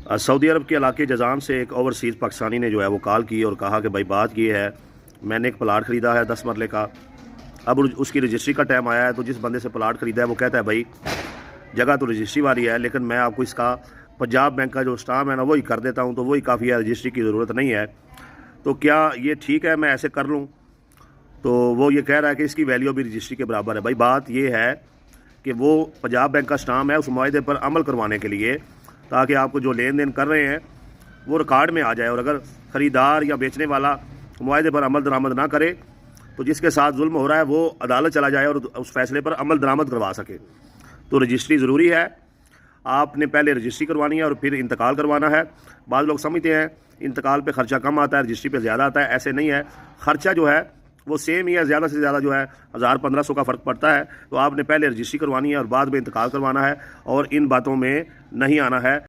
Saudi अरब के इलाके Jazan से एक ओवरसीज़ पाकिस्तानी ने जो है वो कॉल की और कहा कि भाई बात ये है, मैंने एक प्लाट ख़रीदा है 10 मरले का। अब उसकी रजिस्ट्री का टाइम आया है, तो जिस बंदे से प्लाट ख़रीदा है वो कहता है भाई जगह तो रजिस्ट्री वाली है, लेकिन मैं आपको इसका पंजाब बैंक का जो स्टाम्प है ना वही कर देता हूँ, तो वही काफ़ी है, रजिस्ट्री की ज़रूरत नहीं है। तो क्या ये ठीक है, मैं ऐसे कर लूँ? तो वो ये कह रहा है कि इसकी वैल्यू भी रजिस्ट्री के बराबर है। भाई बात ये है कि वो पंजाब बैंक का स्टाम्प है, उस मुआहदे पर अमल करवाने के लिए, ताकि आपको जो लेन देन कर रहे हैं वो रिकॉर्ड में आ जाए। और अगर ख़रीदार या बेचने वाला मुआहदे पर अमल दरामद ना करे तो जिसके साथ जुल्म हो रहा है वो अदालत चला जाए और उस फैसले पर अमल दरामद करवा सके। तो रजिस्ट्री ज़रूरी है, आपने पहले रजिस्ट्री करवानी है और फिर इंतकाल करवाना है। बाद लोग समझते हैं इंतकाल पे ख़र्चा कम आता है, रजिस्ट्री पे ज़्यादा आता है। ऐसे नहीं है, ख़र्चा जो है वो सेम ही है, ज़्यादा से ज़्यादा जो है 1000-1500 का फ़र्क पड़ता है। तो आपने पहले रजिस्ट्री करवानी है और बाद में इंतकाल करवाना है, और इन बातों में नहीं आना है।